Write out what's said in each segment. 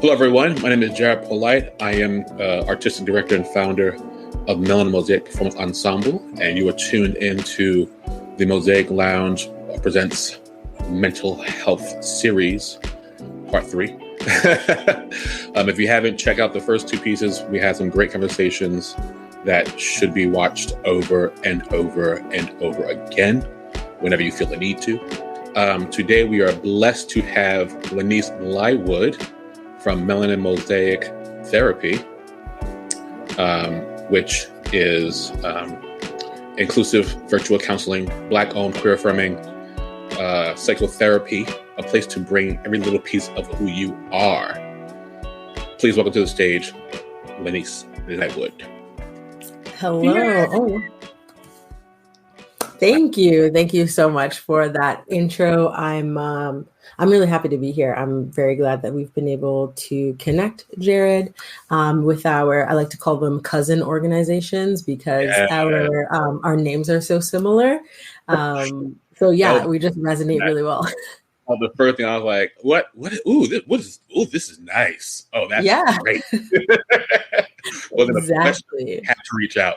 Hello, everyone. My name is Jared Polite. I am artistic director and founder of Melanin Mosaic Performance Ensemble, and you are tuned into the Mosaic Lounge presents Mental Health Series, Part 3. If you haven't, check out the first two pieces. We had some great conversations that should be watched over and over and over again whenever you feel the need to. Today, we are blessed to have Lanise Lywood from Melanin Mosaic Therapy, which is inclusive virtual counseling, Black-owned, queer-affirming psychotherapy, a place to bring every little piece of who you are. Please welcome to the stage, Lanise Lywood. Hello. Yeah. Oh. Thank you. Thank you so much for that intro. I'm really happy to be here. I'm very glad that we've been able to connect, Jared, with I like to call them cousin organizations because our names are so similar. We just resonate really well. The first thing I was like, what? This is nice. Oh, that's great. Well, exactly. I have to reach out.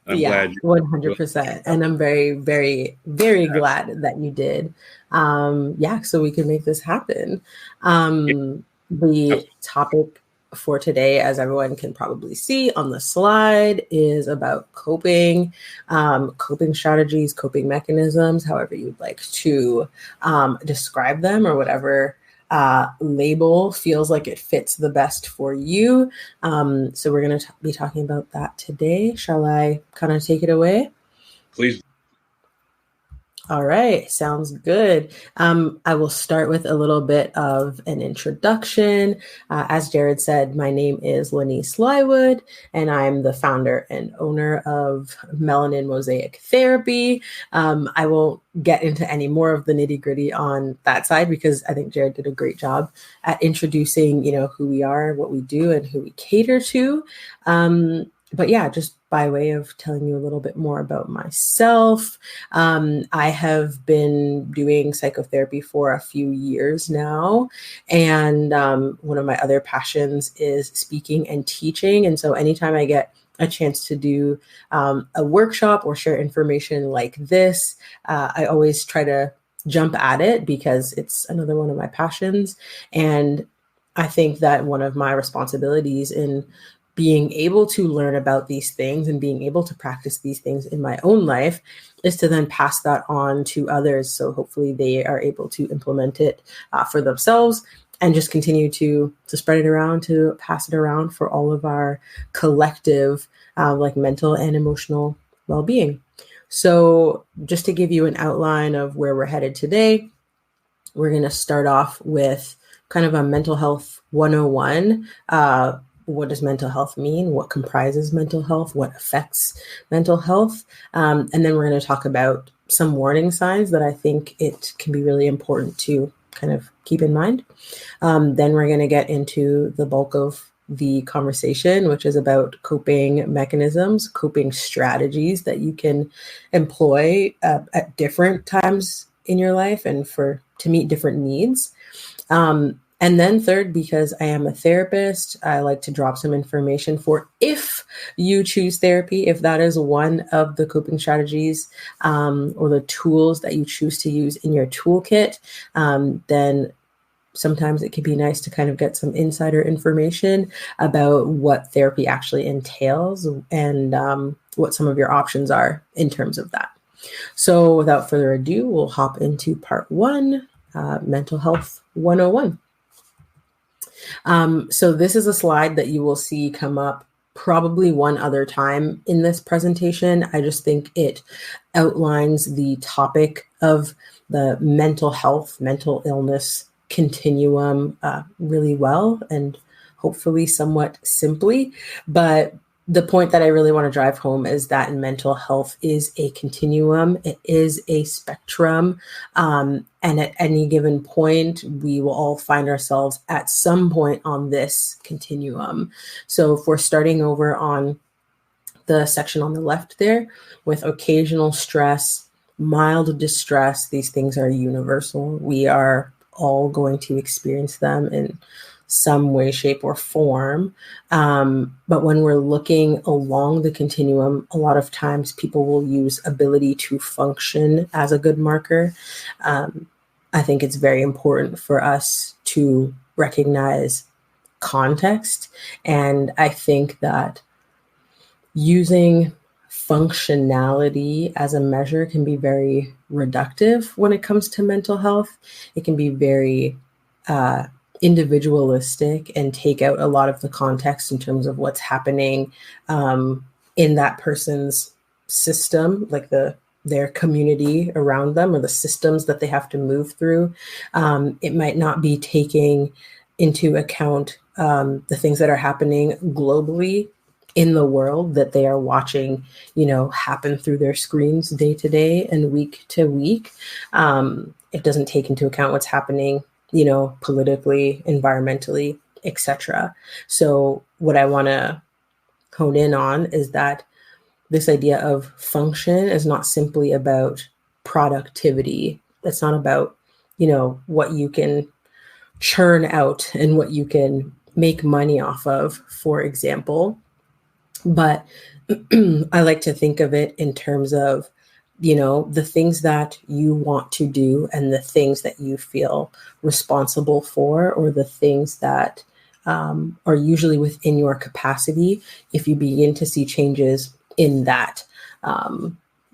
I'm glad 100%. And I'm very, very, very glad that you did. So we can make this happen. The topic for today, as everyone can probably see on the slide, is about coping strategies, coping mechanisms, however you'd like to describe them, or whatever label feels like it fits the best for you. So we're going to be talking about that today. Shall I kind of take it away? Please. All right. Sounds good. I will start with a little bit of an introduction. As Jared said, my name is Lanise Lywood, and I'm the founder and owner of Melanin Mosaic Therapy. I won't get into any more of the nitty-gritty on that side because I think Jared did a great job at introducing, who we are, what we do, and who we cater to. Just by way of telling you a little bit more about myself, I have been doing psychotherapy for a few years now. And one of my other passions is speaking and teaching. And so anytime I get a chance to do a workshop or share information like this, I always try to jump at it because it's another one of my passions. And I think that one of my responsibilities in being able to learn about these things and being able to practice these things in my own life is to then pass that on to others. So hopefully they are able to implement it for themselves and just continue to spread it around, to pass it around for all of our collective mental and emotional well-being. So just to give you an outline of where we're headed today, we're going to start off with kind of a mental health 101. What does mental health mean? What comprises mental health? What affects mental health? And then we're going to talk about some warning signs that I think it can be really important to kind of keep in mind. Then we're going to get into the bulk of the conversation, which is about coping mechanisms, coping strategies that you can employ at different times in your life and to meet different needs. And then third, because I am a therapist, I like to drop some information for if you choose therapy, if that is one of the coping strategies or the tools that you choose to use in your toolkit, then sometimes it can be nice to kind of get some insider information about what therapy actually entails and what some of your options are in terms of that. So without further ado, we'll hop into part 1, Mental Health 101. So this is a slide that you will see come up probably one other time in this presentation. I just think it outlines the topic of the mental health, mental illness continuum really well and hopefully somewhat simply. But the point that I really want to drive home is that mental health is a continuum. It is a spectrum. And at any given point, we will all find ourselves at some point on this continuum. So if we're starting over on the section on the left there with occasional stress, mild distress, these things are universal. We are all going to experience them in some way, shape, or form. But when we're looking along the continuum, a lot of times people will use ability to function as a good marker. I think it's very important for us to recognize context. And I think that using functionality as a measure can be very reductive when it comes to mental health. It can be very individualistic and take out a lot of the context in terms of what's happening in that person's system, like their community around them or the systems that they have to move through. It might not be taking into account the things that are happening globally in the world that they are watching, happen through their screens day to day and week to week. It doesn't take into account what's happening, politically, environmentally, etc. So what I want to hone in on is that this idea of function is not simply about productivity. It's not about, what you can churn out and what you can make money off of, for example. But I like to think of it in terms of, the things that you want to do and the things that you feel responsible for, or the things that are usually within your capacity. If you begin to see changes in that,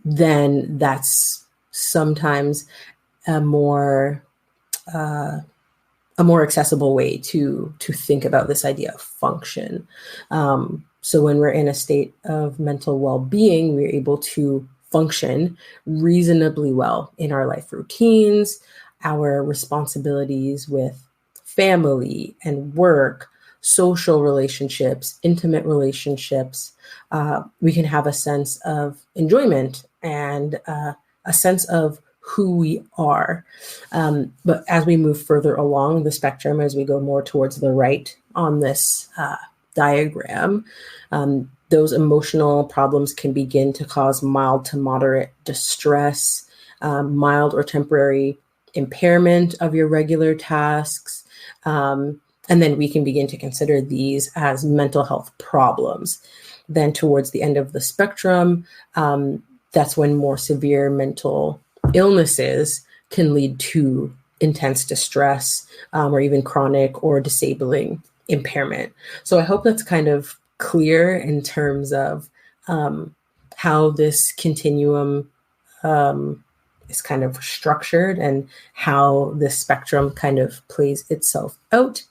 then that's sometimes a more accessible way to think about this idea of function. So when we're in a state of mental well-being, we're able to function reasonably well in our life routines, our responsibilities with family and work, social relationships, intimate relationships. We can have a sense of enjoyment and a sense of who we are. But as we move further along the spectrum, as we go more towards the right on this diagram, those emotional problems can begin to cause mild to moderate distress, mild or temporary impairment of your regular tasks. And then we can begin to consider these as mental health problems. Then towards the end of the spectrum, that's when more severe mental illnesses can lead to intense distress or even chronic or disabling impairment. So I hope that's kind of clear in terms of how this continuum is kind of structured and how this spectrum kind of plays itself out.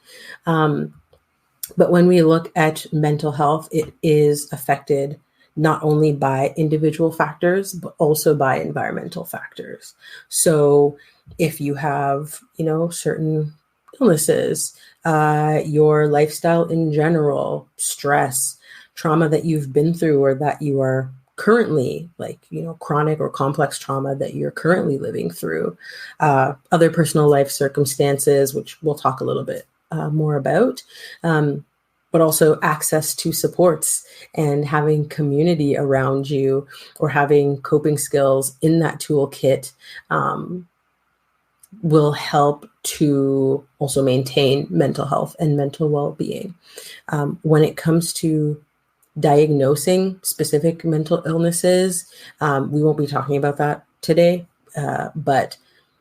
But when we look at mental health, it is affected not only by individual factors, but also by environmental factors. So if you have, certain illnesses, your lifestyle in general, stress, trauma that you've been through or that you are currently, chronic or complex trauma that you're currently living through, other personal life circumstances, which we'll talk a little bit more about, but also access to supports and having community around you or having coping skills in that toolkit will help to also maintain mental health and mental well-being. When it comes to diagnosing specific mental illnesses, we won't be talking about that today, but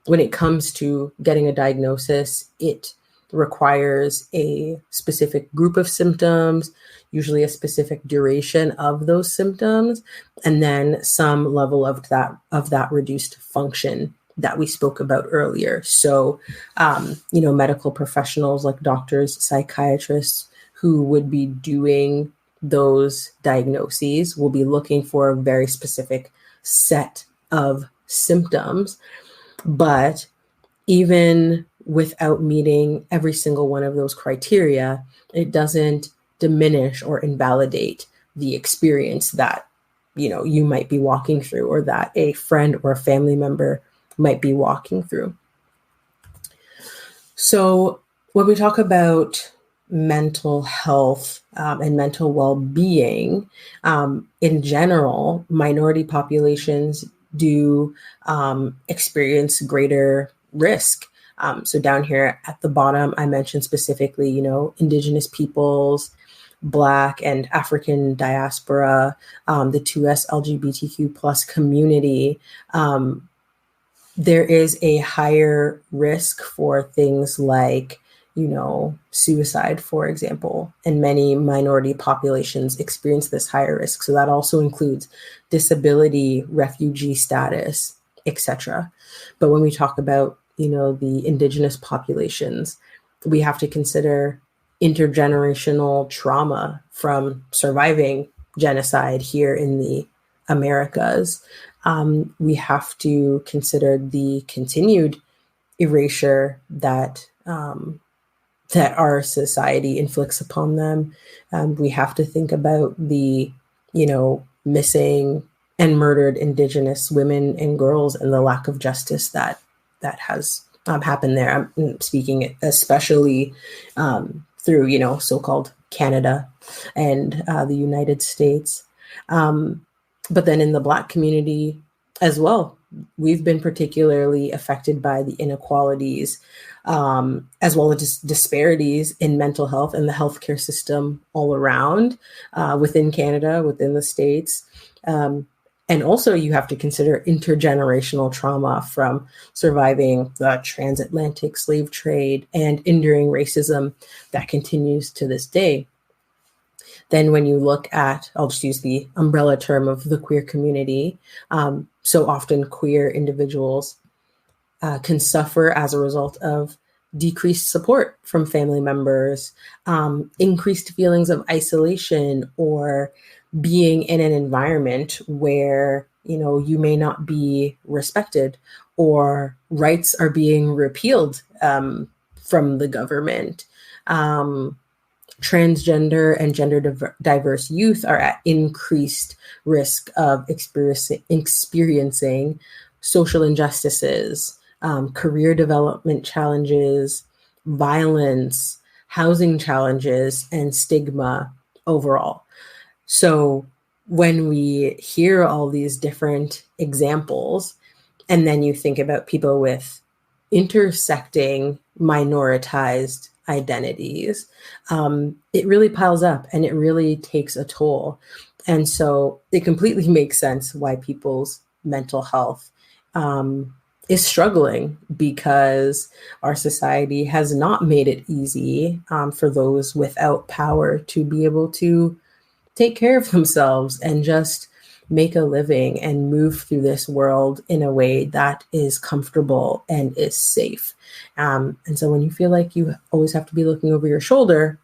when it comes to getting a diagnosis, it requires a specific group of symptoms, usually a specific duration of those symptoms, and then some level of that reduced function that we spoke about earlier. So, medical professionals like doctors, psychiatrists who would be doing those diagnoses will be looking for a very specific set of symptoms. But even without meeting every single one of those criteria, it doesn't diminish or invalidate the experience that, you might be walking through or that a friend or a family member might be walking through. So when we talk about mental health and mental well-being, in general, minority populations do experience greater risk So down here at the bottom, I mentioned specifically, Indigenous peoples, Black and African diaspora, the 2S LGBTQ plus community. There is a higher risk for things like, suicide, for example, and many minority populations experience this higher risk. So that also includes disability, refugee status, etc. But when we talk about, the Indigenous populations, we have to consider intergenerational trauma from surviving genocide here in the Americas. We have to consider the continued erasure that our society inflicts upon them. We have to think about the, missing and murdered Indigenous women and girls and the lack of justice that has happened there. I'm speaking especially through, so-called Canada and the United States. But then in the Black community as well, we've been particularly affected by the inequalities, as well as disparities in mental health and the healthcare system all around, within Canada, within the States. And also you have to consider intergenerational trauma from surviving the transatlantic slave trade and enduring racism that continues to this day. Then when you look at, I'll just use the umbrella term of the queer community, so often queer individuals can suffer as a result of decreased support from family members, increased feelings of isolation, or being in an environment where, you may not be respected or rights are being repealed from the government. Transgender and gender diverse youth are at increased risk of experiencing social injustices, career development challenges, violence, housing challenges, and stigma overall. So when we hear all these different examples, and then you think about people with intersecting minoritized identities, it really piles up and it really takes a toll. And so it completely makes sense why people's mental health is struggling, because our society has not made it easy for those without power to be able to take care of themselves and just make a living and move through this world in a way that is comfortable and is safe. And so when you feel like you always have to be looking over your shoulder,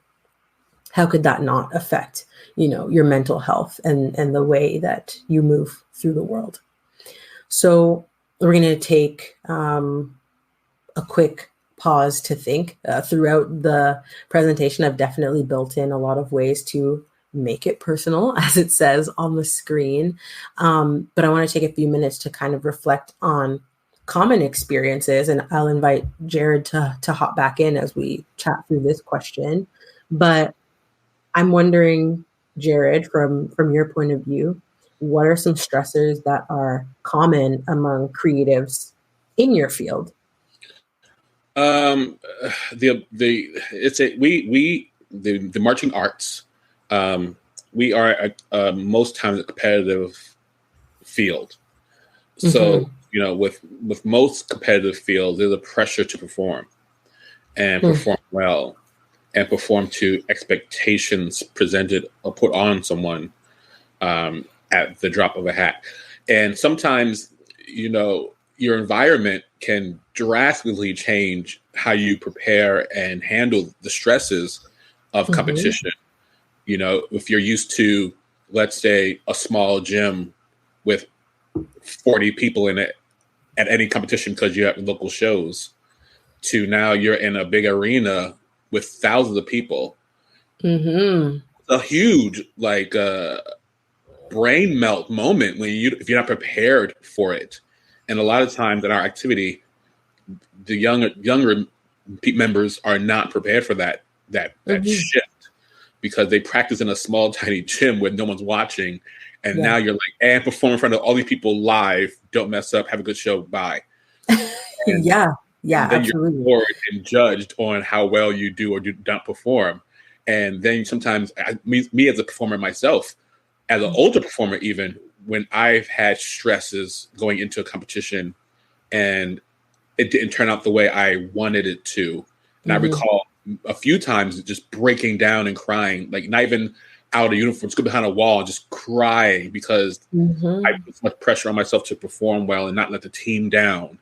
how could that not affect, your mental health and the way that you move through the world? So we're going to take a quick pause to think. Throughout the presentation, I've definitely built in a lot of ways to make it personal, as it says on the screen. But I want to take a few minutes to kind of reflect on common experiences, and I'll invite Jared to hop back in as we chat through this question. But I'm wondering, Jared, from your point of view, what are some stressors that are common among creatives in your field? The marching arts. We are most times a competitive field. So, with most competitive fields, there's a pressure to perform and perform well and perform to expectations presented or put on someone at the drop of a hat. And sometimes, your environment can drastically change how you prepare and handle the stresses of competition. If you're used to, let's say, a small gym with 40 people in it at any competition because you have local shows, to now you're in a big arena with thousands of people. A huge brain melt moment if you're not prepared for it. And a lot of times in our activity, the younger members are not prepared for that shift, because they practice in a small, tiny gym where no one's watching. And now you're and perform in front of all these people live. Don't mess up. Have a good show. Bye. Yeah. Yeah, And then you're absolutely. scored and judged on how well you do or do not perform. And then sometimes, me as a performer myself, as an older performer, even when I've had stresses going into a competition and it didn't turn out the way I wanted it to. And I recall a few times just breaking down and crying, like not even out of uniform, just go behind a wall and just crying because I put so much pressure on myself to perform well and not let the team down.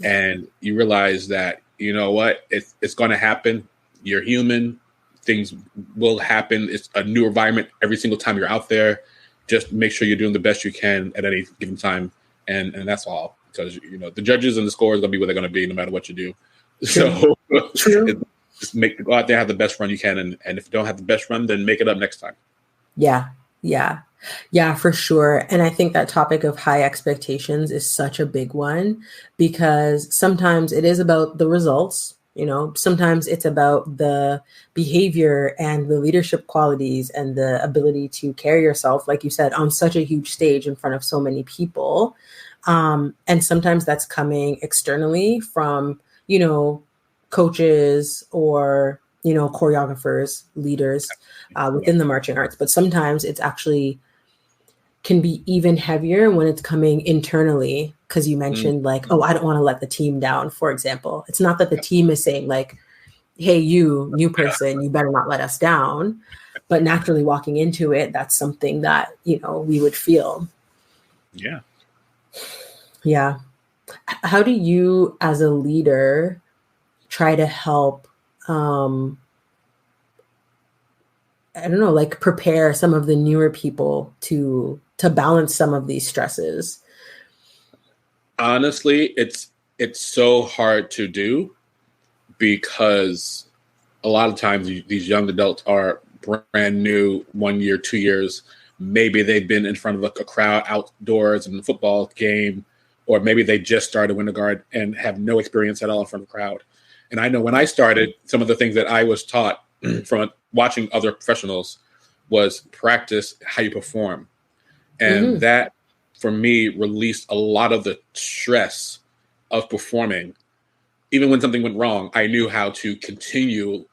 And you realize that, you know what, it's going to happen. You're human. Things will happen. It's a new environment every single time you're out there. Just make sure you're doing the best you can at any given time. And that's all. Because, you know, the judges and the scores are going to be what they're going to be no matter what you do. True. So just go out there, have the best run you can. And if you don't have the best run, then make it up next time. Yeah, for sure. And I think that topic of high expectations is such a big one because sometimes it is about the results, you know, sometimes it's about the behavior and the leadership qualities and the ability to carry yourself, like you said, on such a huge stage in front of so many people. And sometimes that's coming externally from, you know, coaches or, you know, choreographers, leaders within the marching arts. But sometimes it's actually can be even heavier when it's coming internally. Because you mentioned like, oh, I don't want to let the team down, for example. It's not that the team is saying like, hey, you new person, you better not let us down. But naturally walking into it, that's something that, you know, we would feel. Yeah. Yeah. How do you, as a leader, try to help, I don't know, like prepare some of the newer people to balance some of these stresses? Honestly, it's so hard to do because a lot of times these young adults are brand new, 1 year, 2 years. Maybe they've been in front of a crowd outdoors in a football game, or maybe they just started winter guard and have no experience at all in front of a crowd. And I know when I started, some of the things that I was taught from watching other professionals was practice how you perform. And that, for me, released a lot of the stress of performing. Even when something went wrong, I knew how to continue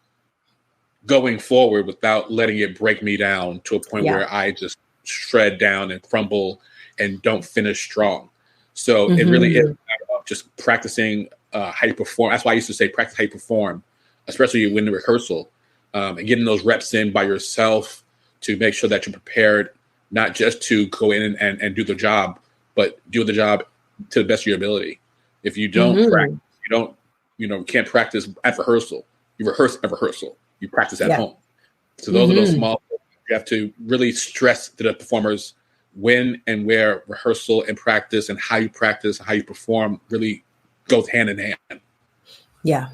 going forward without letting it break me down to a point Yeah. where I just shred down and crumble and don't finish strong. So it really is a matter of just practicing how you perform. That's why I used to say practice how you perform, especially when the rehearsal, and getting those reps in by yourself to make sure that you're prepared, not just to go in and do the job, but do the job to the best of your ability. If you don't practice, can't practice at rehearsal. You rehearse at rehearsal. You practice at home. So those are those small things. You have to really stress to the performers when and where rehearsal and practice and how you perform really goes hand in hand. Yeah.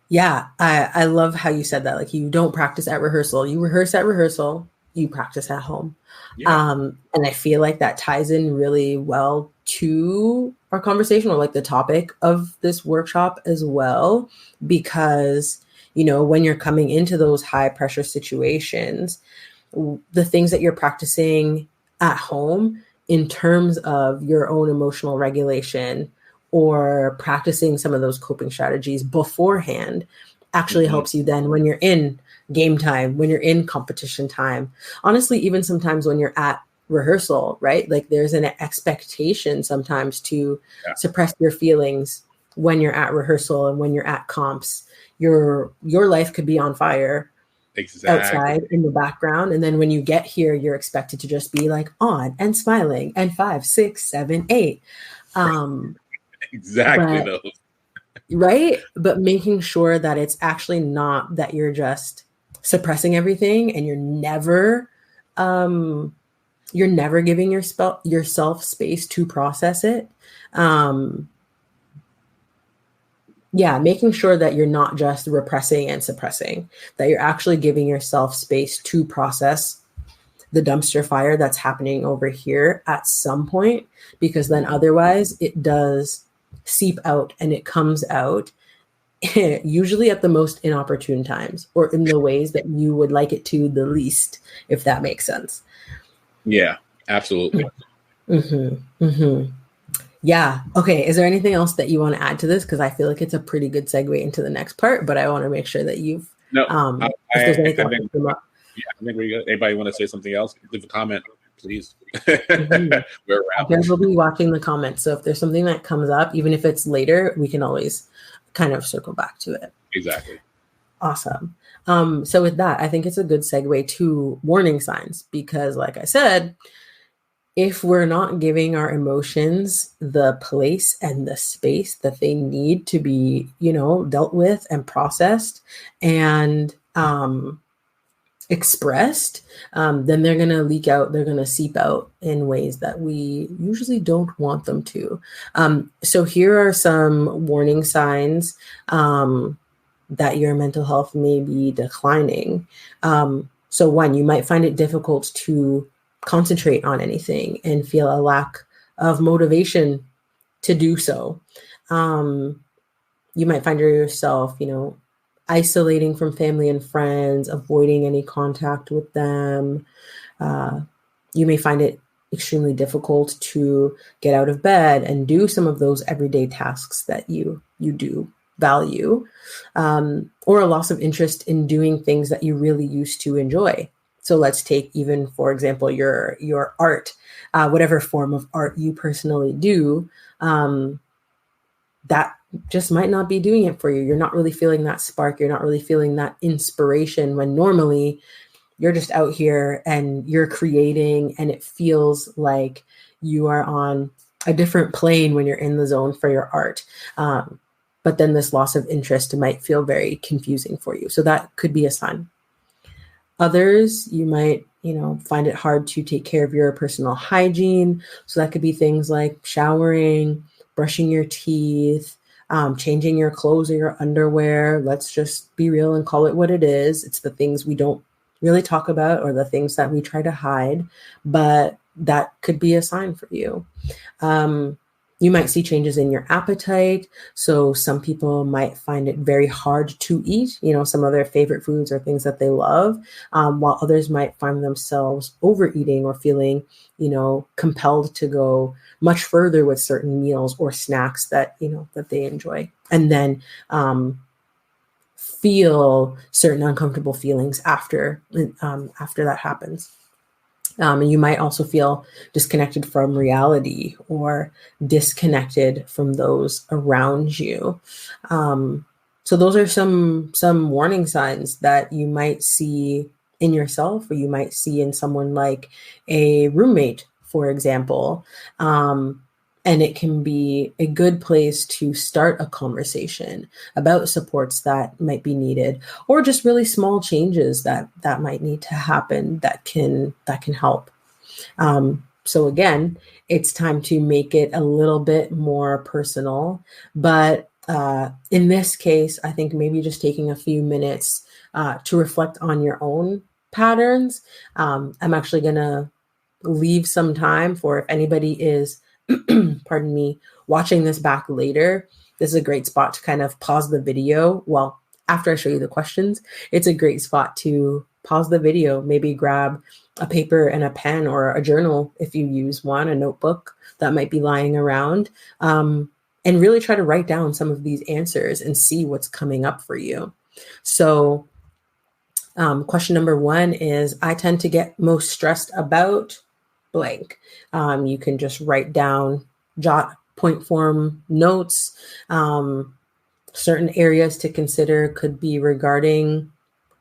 Yeah. I love how you said that. Like you don't practice at rehearsal. You rehearse at rehearsal. You practice at home. Yeah. And I feel like that ties in really well to our conversation or like the topic of this workshop as well, because, you know, when you're coming into those high pressure situations, the things that you're practicing at home in terms of your own emotional regulation or practicing some of those coping strategies beforehand actually helps you then when you're in game time, when you're in competition time. Honestly, even sometimes when you're at rehearsal, right? Like there's an expectation sometimes to suppress your feelings when you're at rehearsal and when you're at comps. Your life could be on fire outside in the background. And then when you get here, you're expected to just be like on and smiling and 5, 6, 7, 8. Exactly But, those. right. But making sure that it's actually not that you're just suppressing everything and you're never giving yourself space to process it. Making sure that you're not just repressing and suppressing, that you're actually giving yourself space to process the dumpster fire that's happening over here at some point, because then otherwise it does seep out and it comes out usually at the most inopportune times or in the ways that you would like it to the least, if that makes sense. Yeah, absolutely. Yeah. Okay. Is there anything else that you want to add to this? Because I feel like it's a pretty good segue into the next part, but I want to make sure that you've, No, if there's I anything else think that come up. yeah, I think we're good. Anybody want to say something else? Leave a comment, please. Mhm. We're Jen around. will be watching the comments. So if there's something that comes up, even if it's later, we can always kind of circle back to it. Exactly. Awesome. So with that, I think it's a good segue to warning signs because, like I said, if we're not giving our emotions the place and the space that they need to be, dealt with and processed and expressed, then they're going to leak out, they're going to seep out in ways that we usually don't want them to. So here are some warning signs that your mental health may be declining. So one, you might find it difficult to concentrate on anything and feel a lack of motivation to do so. You might find yourself, isolating from family and friends, avoiding any contact with them. You may find it extremely difficult to get out of bed and do some of those everyday tasks that you do value, or a loss of interest in doing things that you really used to enjoy. So let's take even, for example, your art, whatever form of art you personally do, that just might not be doing it for you. You're not really feeling that spark. You're not really feeling that inspiration when normally you're just out here and you're creating and it feels like you are on a different plane when you're in the zone for your art. But then this loss of interest might feel very confusing for you. So that could be a sign. Others, you might, find it hard to take care of your personal hygiene. So that could be things like showering, brushing your teeth, changing your clothes or your underwear. Let's just be real and call it what it is. It's the things we don't really talk about or the things that we try to hide, but that could be a sign for you. You might see changes in your appetite. So some people might find it very hard to eat, some of their favorite foods or things that they love, while others might find themselves overeating or feeling, compelled to go much further with certain meals or snacks that, that they enjoy. And then feel certain uncomfortable feelings after that happens. And you might also feel disconnected from reality or disconnected from those around you. So those are some warning signs that you might see in yourself, or you might see in someone like a roommate, for example. And it can be a good place to start a conversation about supports that might be needed, or just really small changes that might need to happen that can help. So again, it's time to make it a little bit more personal. But in this case, I think maybe just taking a few minutes to reflect on your own patterns. I'm actually going to leave some time for if anybody is pardon me, watching this back later. This is a great spot to kind of pause the video. Well, after I show you the questions, it's a great spot to pause the video, maybe grab a paper and a pen or a journal if you use one, a notebook that might be lying around, and really try to write down some of these answers and see what's coming up for you. So question number one is, I tend to get most stressed about blank. You can just write down, jot point form notes. Certain areas to consider could be regarding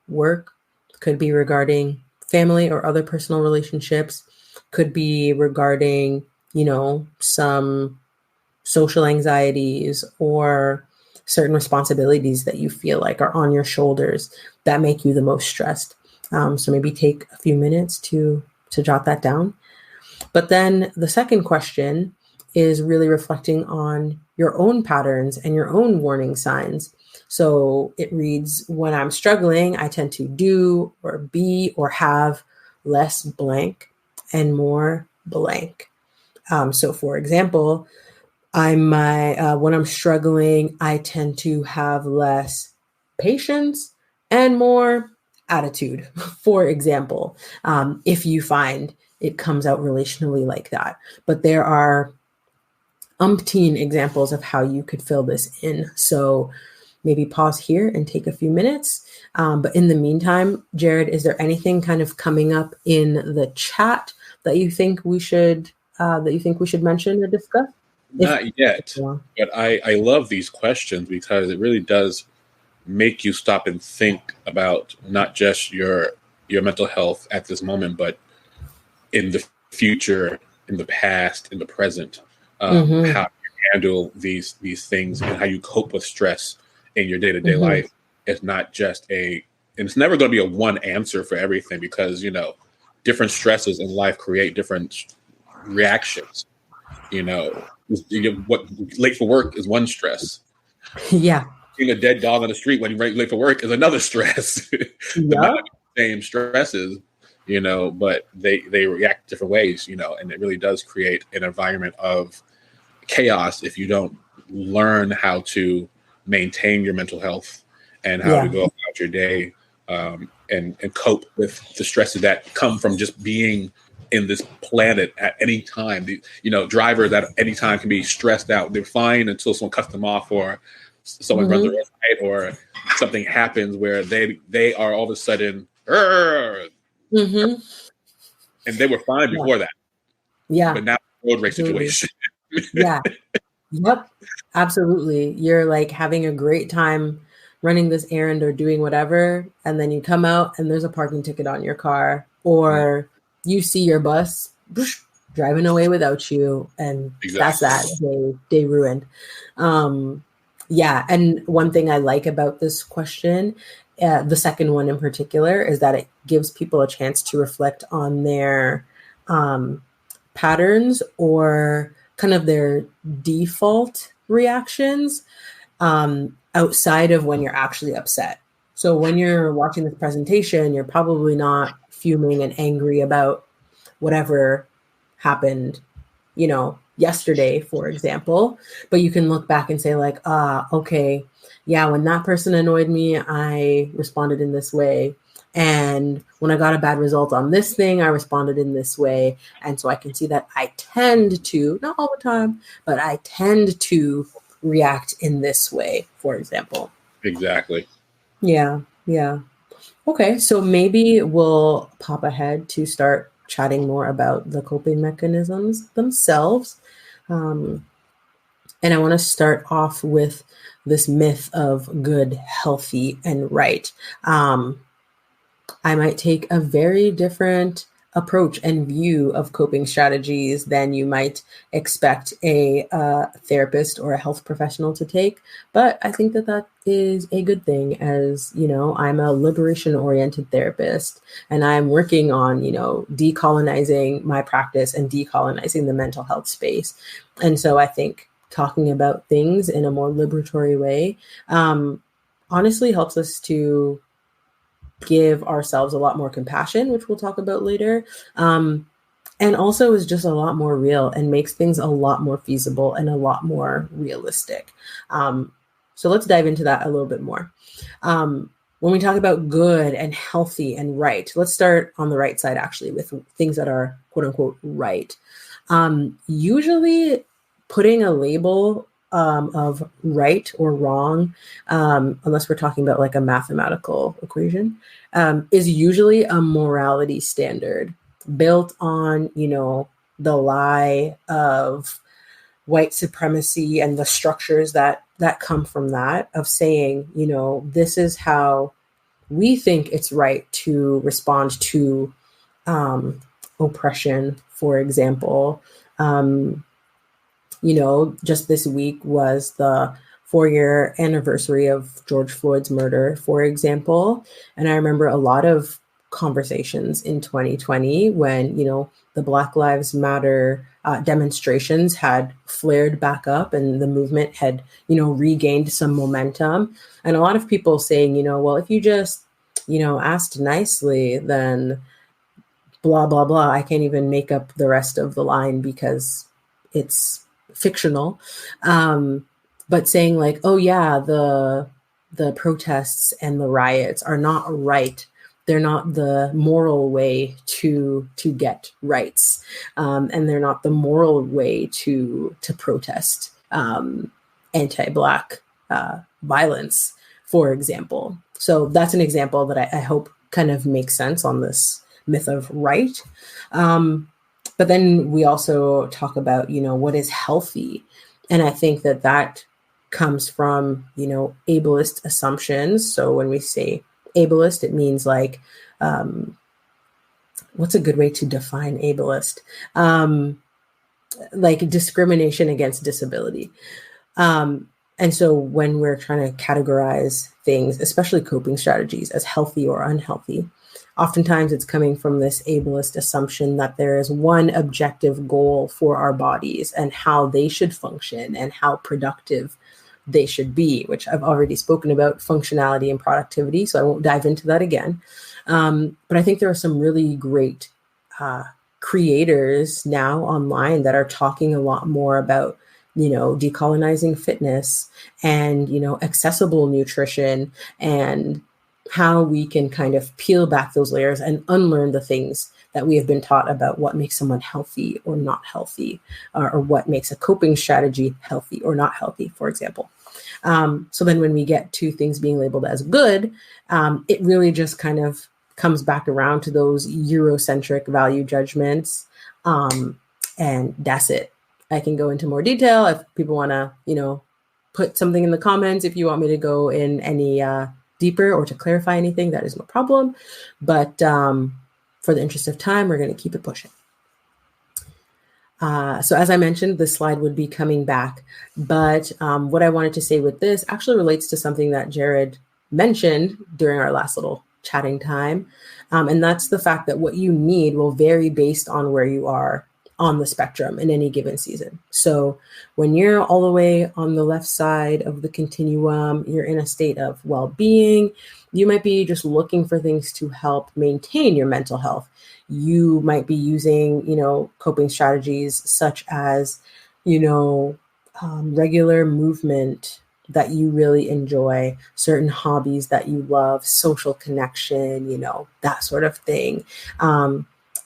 work, could be regarding family or other personal relationships, could be regarding, some social anxieties or certain responsibilities that you feel like are on your shoulders that make you the most stressed. So maybe take a few minutes to jot that down. But then the second question is really reflecting on your own patterns and your own warning signs. So it reads, when I'm struggling, I tend to do or be or have less blank and more blank. So for example, when I'm struggling, I tend to have less patience and more attitude, for example, if you find it comes out relationally like that. But there are umpteen examples of how you could fill this in. So maybe pause here and take a few minutes. But in the meantime, Jared, is there anything kind of coming up in the chat that you think we should mention or discuss? Not yet, but I love these questions because it really does make you stop and think about not just your mental health at this moment, but in the future, in the past, in the present, how you handle these things and how you cope with stress in your day-to-day life. It's not just and it's never going to be a one answer for everything, because different stresses in life create different reactions. What late for work is one stress. Yeah. Seeing a dead dog on the street when you're late for work is another stress. Yeah. Same stresses, but they react different ways, and it really does create an environment of chaos if you don't learn how to maintain your mental health and how to go about your day, and cope with the stresses that come from just being in this planet at any time. Drivers at any time can be stressed out. They're fine until someone cuts them off, or someone runs a red light, or something happens where they are all of a sudden, and they were fine before that. Yeah. But now road rage situation. Yeah. Yep. Absolutely. You're like having a great time running this errand or doing whatever, and then you come out and there's a parking ticket on your car, or you see your bus driving away without you, and that's that day ruined. Yeah. And one thing I like about this question, the second one in particular, is that it gives people a chance to reflect on their patterns or kind of their default reactions outside of when you're actually upset. So when you're watching this presentation, you're probably not fuming and angry about whatever happened, yesterday, for example, but you can look back and say like, okay, yeah, when that person annoyed me, I responded in this way. And when I got a bad result on this thing, I responded in this way. And so I can see that I tend to, not all the time, but I tend to react in this way, for example. Exactly. Yeah. Yeah. Okay. So maybe we'll pop ahead to start chatting more about the coping mechanisms themselves. And I want to start off with this myth of good, healthy, and right. I might take a very different approach and view of coping strategies than you might expect a therapist or a health professional to take. But I think that is a good thing, as, I'm a liberation-oriented therapist, and I'm working on, decolonizing my practice and decolonizing the mental health space. And so I think talking about things in a more liberatory way honestly helps us to give ourselves a lot more compassion, which we'll talk about later. And also is just a lot more real and makes things a lot more feasible and a lot more realistic. So let's dive into that a little bit more. When we talk about good and healthy and right, let's start on the right side, actually, with things that are quote unquote right. Usually putting a label of right or wrong, unless we're talking about like a mathematical equation, is usually a morality standard built on, the lie of white supremacy and the structures that come from that, of saying, this is how we think it's right to respond to oppression, for example. Just this week was the 4-year anniversary of George Floyd's murder, for example. And I remember a lot of conversations in 2020 when, the Black Lives Matter demonstrations had flared back up and the movement had, regained some momentum. And a lot of people saying, well, if you just, asked nicely, then blah, blah, blah. I can't even make up the rest of the line because it's fictional. But saying like, oh yeah, the protests and the riots are not right they're not the moral way to get rights, and they're not the moral way to protest anti-Black violence, for example. So that's an example that I hope kind of makes sense on this myth of right. But then we also talk about, what is healthy. And I think that comes from, ableist assumptions. So when we say ableist, it means like, what's a good way to define ableist? Like discrimination against disability. And so when we're trying to categorize things, especially coping strategies, as healthy or unhealthy, oftentimes it's coming from this ableist assumption that there is one objective goal for our bodies and how they should function and how productive they should be, which I've already spoken about, functionality and productivity. So I won't dive into that again. But I think there are some really great creators now online that are talking a lot more about decolonizing fitness and, accessible nutrition and how we can kind of peel back those layers and unlearn the things that we have been taught about what makes someone healthy or not healthy, or what makes a coping strategy healthy or not healthy, for example. So then when we get to things being labeled as good, it really just kind of comes back around to those Eurocentric value judgments. And that's it. I can go into more detail if people want to, put something in the comments. If you want me to go in any deeper or to clarify anything, that is no problem. But for the interest of time, we're going to keep it pushing. So as I mentioned, the slide would be coming back. But what I wanted to say with this actually relates to something that Jared mentioned during our last little chatting time. And that's the fact that what you need will vary based on where you are on the spectrum in any given season. So when you're all the way on the left side of the continuum, you're in a state of well-being, you might be just looking for things to help maintain your mental health. You might be using, coping strategies such as, regular movement that you really enjoy, certain hobbies that you love, social connection, that sort of thing.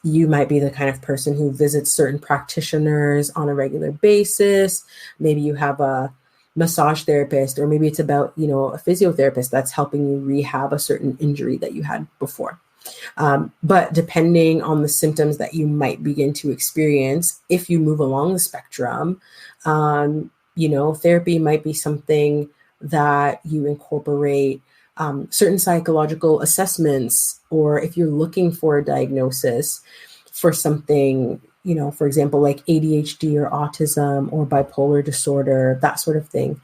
You might be the kind of person who visits certain practitioners on a regular basis. Maybe you have a massage therapist, or maybe it's about, a physiotherapist that's helping you rehab a certain injury that you had before. But depending on the symptoms that you might begin to experience, if you move along the spectrum, therapy might be something that you incorporate, certain psychological assessments, or if you're looking for a diagnosis for something, for example, like ADHD or autism or bipolar disorder, that sort of thing,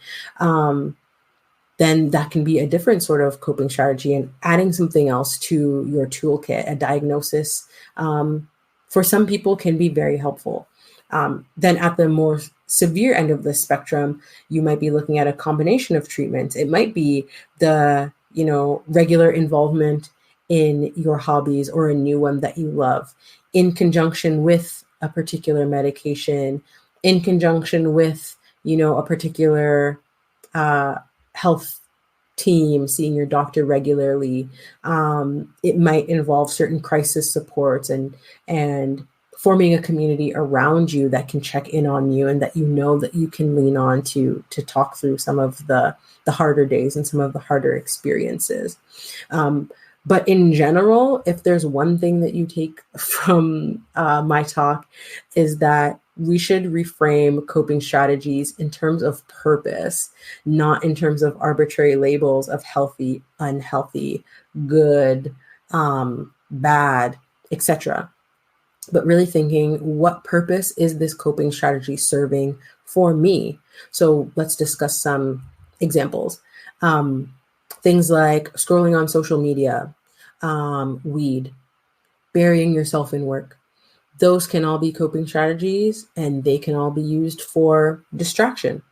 then that can be a different sort of coping strategy, and adding something else to your toolkit, a diagnosis, for some people can be very helpful. Then at the more severe end of the spectrum, you might be looking at a combination of treatments. It might be the, regular involvement in your hobbies or a new one that you love, in conjunction with a particular medication, in conjunction with, a particular health team, seeing your doctor regularly. It might involve certain crisis supports and forming a community around you that can check in on you and that that you can lean on to talk through some of the harder days and some of the harder experiences. But in general, if there's one thing that you take from my talk, is that we should reframe coping strategies in terms of purpose, not in terms of arbitrary labels of healthy, unhealthy, good, bad, etc. But really thinking, what purpose is this coping strategy serving for me? So let's discuss some examples. Things like scrolling on social media, weed, burying yourself in work. Those can all be coping strategies, and they can all be used for distraction.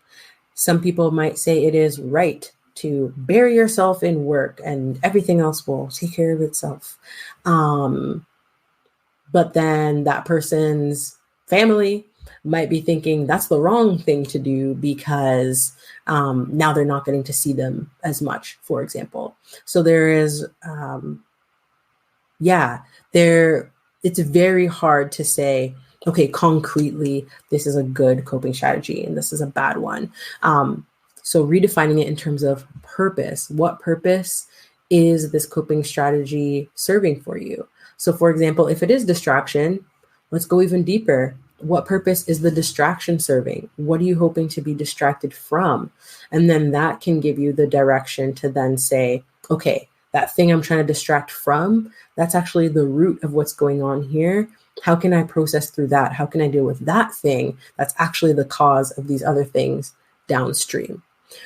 Some people might say it is right to bury yourself in work and everything else will take care of itself. But then that person's family might be thinking that's the wrong thing to do because now they're not getting to see them as much, for example. So there is yeah, it's very hard to say, okay, concretely, this is a good coping strategy and this is a bad one. So redefining it in terms of purpose. What purpose is this coping strategy serving for you? So for example, if it is distraction, let's go even deeper. What purpose is the distraction serving? What are you hoping to be distracted from? And then that can give you the direction to then say, okay, that thing I'm trying to distract from, that's actually the root of what's going on here. How can I process through that? How can I deal with that thing that's actually the cause of these other things downstream?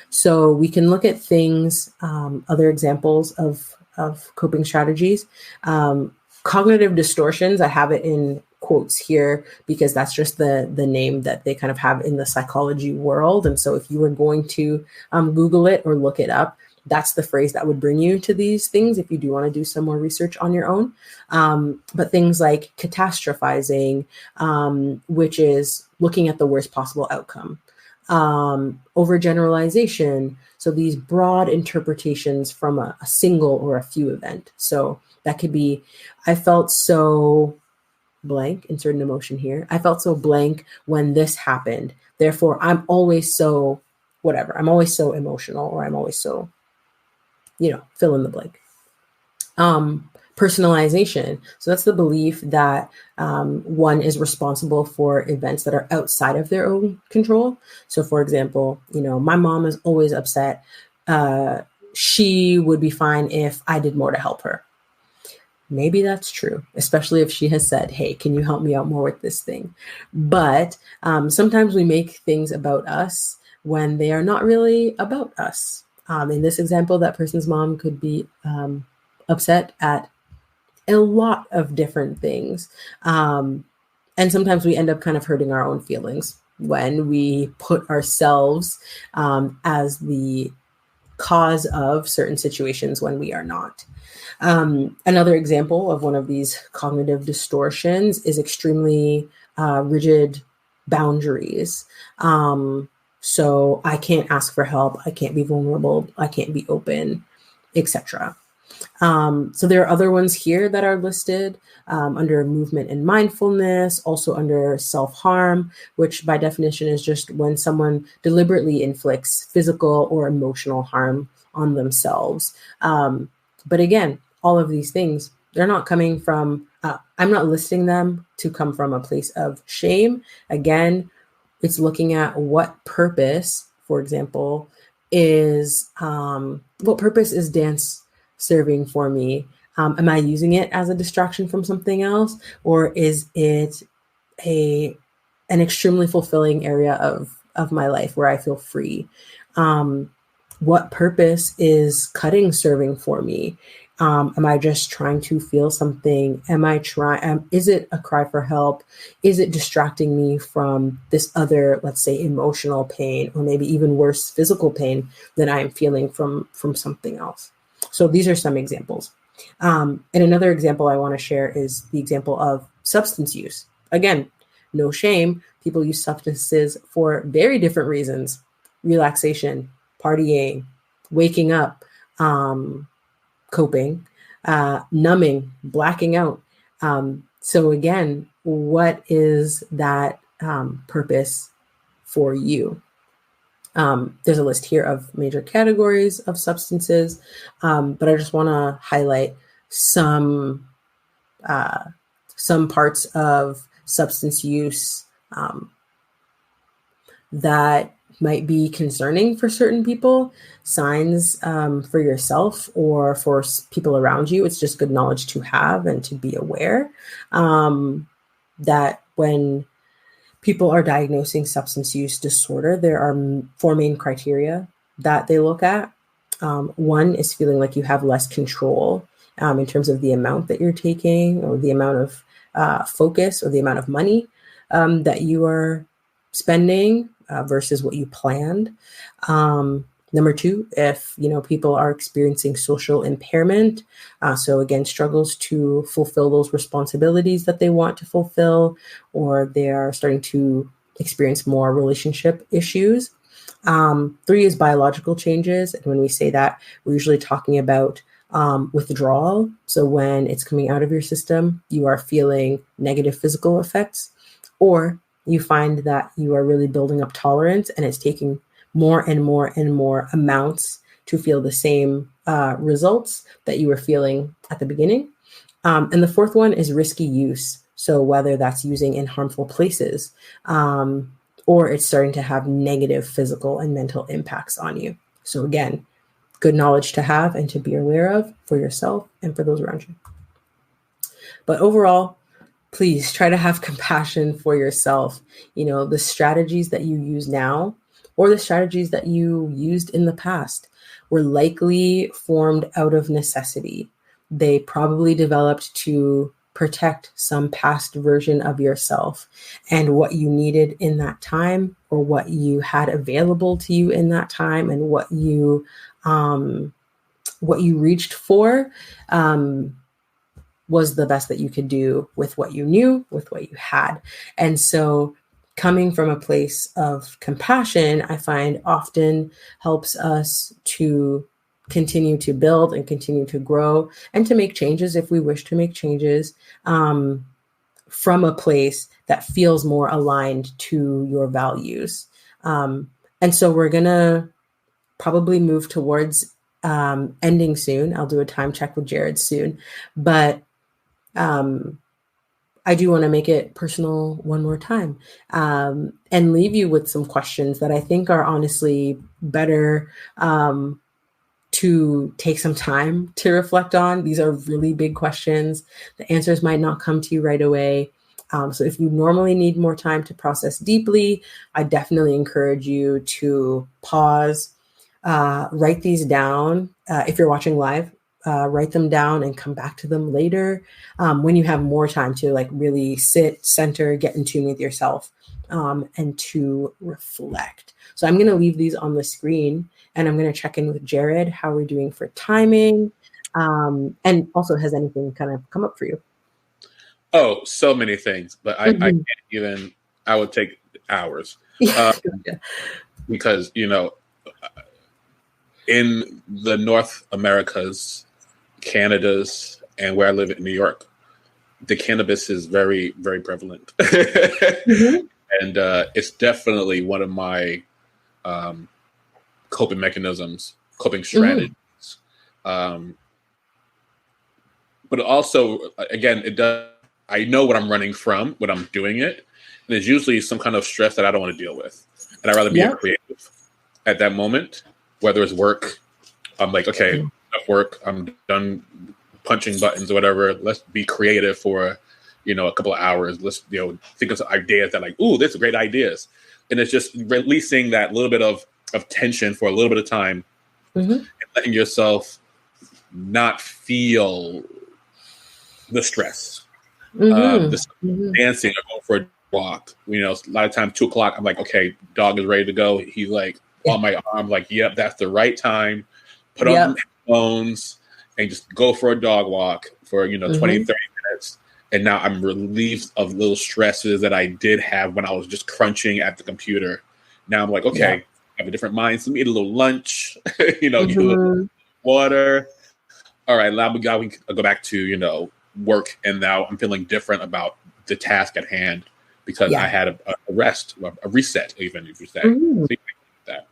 So we can look at things, other examples of coping strategies. Cognitive distortions, I have it in quotes here because that's just the name that they kind of have in the psychology world. And so if you were going to Google it or look it up, that's the phrase that would bring you to these things if you do want to do some more research on your own. But things like catastrophizing, which is looking at the worst possible outcome. Overgeneralization, so these broad interpretations from a single or a few event. So that could be, I felt so blank, insert an emotion here. I felt so blank when this happened. Therefore, I'm always so whatever. I'm always so emotional, or I'm always so, fill in the blank. Personalization. So that's the belief that one is responsible for events that are outside of their own control. So for example, my mom is always upset. She would be fine if I did more to help her. Maybe that's true, especially if she has said, hey, can you help me out more with this thing? But sometimes we make things about us when they are not really about us. In this example, that person's mom could be upset at a lot of different things. And sometimes we end up kind of hurting our own feelings when we put ourselves as the cause of certain situations when we are not. Another example of one of these cognitive distortions is extremely rigid boundaries. So I can't ask for help. I can't be vulnerable. I can't be open, etc. So there are other ones here that are listed under movement and mindfulness, also under self-harm, which by definition is just when someone deliberately inflicts physical or emotional harm on themselves. But again, all of these things, they're not coming from, I'm not listing them to come from a place of shame. Again, it's looking at what purpose, for example, is, what purpose is dance serving for me? Am I using it as a distraction from something else? Or is it an extremely fulfilling area of my life where I feel free? What purpose is cutting serving for me? Am I just trying to feel something? Is it a cry for help? Is it distracting me from this other, let's say, emotional pain, or maybe even worse, physical pain that I am feeling from something else? So these are some examples. And another example I want to share is the example of substance use. Again, no shame. People use substances for very different reasons: relaxation, partying, waking up, coping, numbing, blacking out. So again, what is that purpose for you? There's a list here of major categories of substances, but I just want to highlight some parts of substance use that might be concerning for certain people. Signs for yourself or for people around you. It's just good knowledge to have and to be aware that when people are diagnosing substance use disorder, there are four main criteria that they look at. One is feeling like you have less control in terms of the amount that you're taking, or the amount of focus, or the amount of money that you are spending versus what you planned. Number two, if people are experiencing social impairment, so again, struggles to fulfill those responsibilities that they want to fulfill, or they are starting to experience more relationship issues. Three is biological changes, and when we say that, we're usually talking about withdrawal. So when it's coming out of your system, you are feeling negative physical effects, or you find that you are really building up tolerance and it's taking more and more and more amounts to feel the same results that you were feeling at the beginning. And the fourth one is risky use. So whether that's using in harmful places, or it's starting to have negative physical and mental impacts on you. So again, good knowledge to have and to be aware of for yourself and for those around you. But overall, please try to have compassion for yourself. You know, the strategies that you use now or the strategies that you used in the past were likely formed out of necessity. They probably developed to protect some past version of yourself and what you needed in that time, or what you had available to you in that time, and what you reached for was the best that you could do with what you knew, with what you had. And so coming from a place of compassion, I find often helps us to continue to build and continue to grow and to make changes if we wish to make changes from a place that feels more aligned to your values. And so we're going to probably move towards ending soon. I'll do a time check with Jared soon, but I do want to make it personal one more time and leave you with some questions that I think are honestly better to take some time to reflect on. These are really big questions. The answers might not come to you right away. So if you normally need more time to process deeply, I definitely encourage you to pause, write these down. If you're watching live, write them down and come back to them later when you have more time to like really sit, center, get in tune with yourself, and to reflect. So I'm going to leave these on the screen, and I'm going to check in with Jared, how we're doing for timing. And also, has anything kind of come up for you? Oh, so many things, but I can't even, I would take hours because, you know, in the North Americas, Canada's, and where I live in New York, the cannabis is very, very prevalent. And it's definitely one of my coping mechanisms, coping strategies. But also, again, it does. I know what I'm running from when I'm doing it, and it's usually some kind of stress that I don't want to deal with, and I'd rather be a creative at that moment. Whether it's work, I'm like, okay, enough work. I'm done punching buttons or whatever. Let's be creative for, you know, a couple of hours. Let's, you know, think of some ideas that like, ooh, these are great ideas, and it's just releasing that little bit of tension for a little bit of time, and letting yourself not feel the stress. Dancing or going for a walk. You know, a lot of times 2:00, I'm like, okay, dog is ready to go. He's like on my arm, like, yep, that's the right time. Put on headphones and just go for a dog walk for, you know, 20, 30 minutes. And now I'm relieved of little stresses that I did have when I was just crunching at the computer. Now I'm like, okay, I have a different mind. So eat a little lunch, you know, get a little water. All right, now we can go back to, you know, work, and now I'm feeling different about the task at hand because I had a rest, a reset, even if you say. That.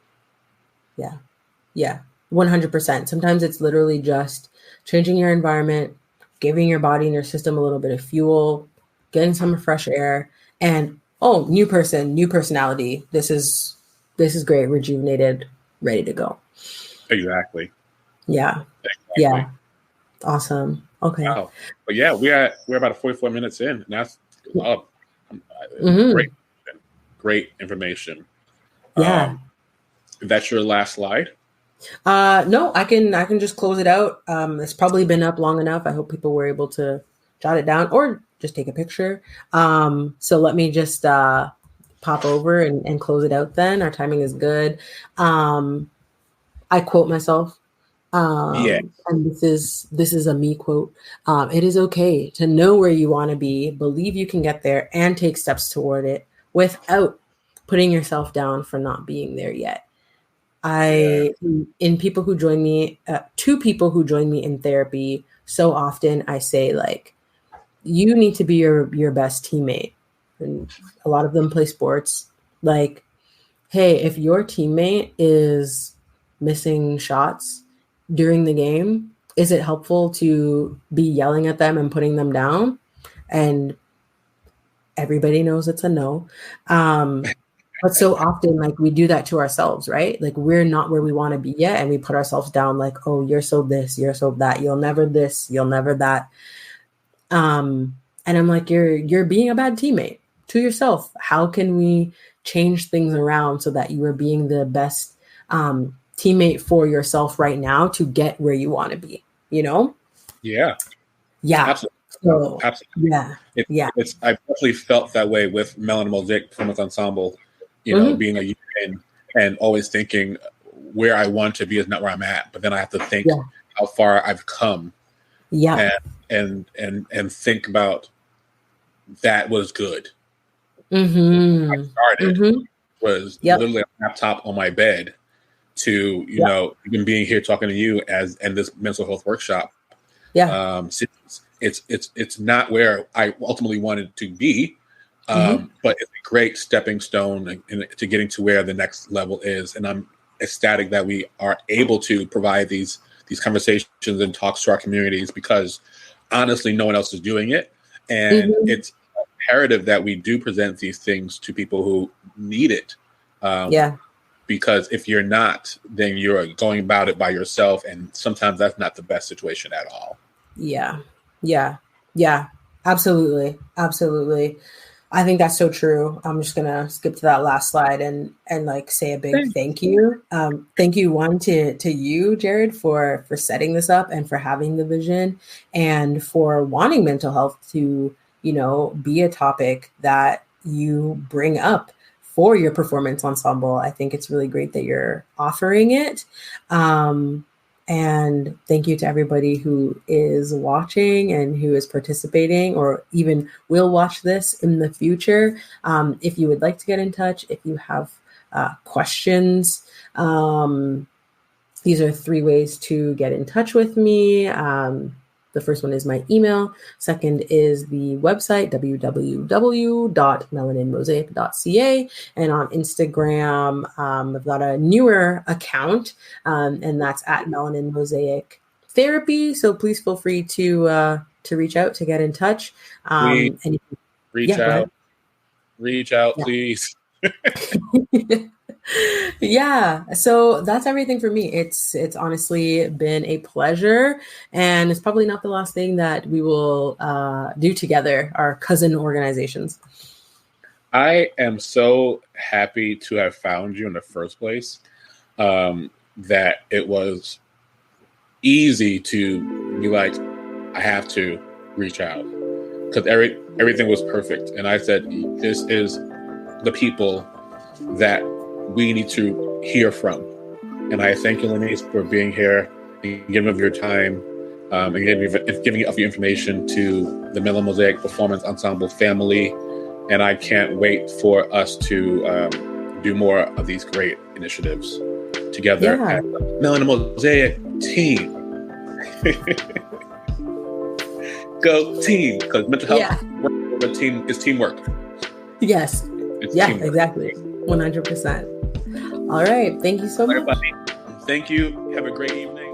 Yeah, 100%. Sometimes it's literally just changing your environment, giving your body and your system a little bit of fuel, getting some fresh air, and new person, new personality. This is great, rejuvenated, ready to go. Exactly. Yeah. Yeah. Awesome. Okay. Wow. But yeah, we're about 44 minutes in, and that's great information. Yeah. That's your last slide? No, I can just close it out. It's probably been up long enough. I hope people were able to jot it down or just take a picture. So let me just pop over and close it out then. Our timing is good. I quote myself. And this is a me quote. It is okay to know where you want to be, believe you can get there, and take steps toward it without putting yourself down for not being there yet. In people who join me, two people who join me in therapy, so often I say, like, you need to be your best teammate. And a lot of them play sports. Like, hey, if your teammate is missing shots during the game, is it helpful to be yelling at them and putting them down? And everybody knows it's a no. But so often, like, we do that to ourselves, right? Like, we're not where we want to be yet, and we put ourselves down, like, oh, you're so this, you're so that, you'll never this, you'll never that. And I'm like, you're being a bad teammate to yourself. How can we change things around so that you are being the best teammate for yourself right now to get where you want to be, you know? Yeah. Absolutely. So, absolutely. I definitely felt that way with Melanin Mosaic Performance Ensemble, being a year in and always thinking where I want to be is not where I'm at, but then I have to think how far I've come. Yeah. And think about that was good. Mm-hmm. I started was literally a laptop on my bed to, even being here talking to you and this mental health workshop. Yeah. It's not where I ultimately wanted to be, but it's a great stepping stone to getting to where the next level is. And I'm ecstatic that we are able to provide these conversations and talks to our communities, because honestly, no one else is doing it. And it's imperative that we do present these things to people who need it. Because if you're not, then you're going about it by yourself. And sometimes that's not the best situation at all. Yeah. Absolutely. I think that's so true. I'm just going to skip to that last slide and like say a big thank you. Thank you, one, to you, Jared, for setting this up and for having the vision and for wanting mental health to, be a topic that you bring up for your performance ensemble. I think it's really great that you're offering it. And thank you to everybody who is watching and who is participating or even will watch this in the future. If you would like to get in touch, if you have questions, these are 3 ways to get in touch with me. The first one is my email. Second is the website, www.melaninmosaic.ca. And on Instagram, I've got a newer account, and that's at Melanin Mosaic Therapy. So please feel free to reach out, to get in touch. Reach out, please. Yeah. So that's everything for me. It's honestly been a pleasure, and it's probably not the last thing that we will do together, our cousin organizations. I am so happy to have found you in the first place, that it was easy to be like, I have to reach out, because everything was perfect. And I said, this is the people that we need to hear from. And I thank you, Lanise, for being here and giving of your time, and giving of your information to the Melanin Mosaic Performance Ensemble family. And I can't wait for us to do more of these great initiatives together as the Melanin Mosaic team. Go team, because mental health work with a team is teamwork. Yes. Teamwork. Exactly. 100%. All right. Thank you so much. Everybody, thank you. Have a great evening.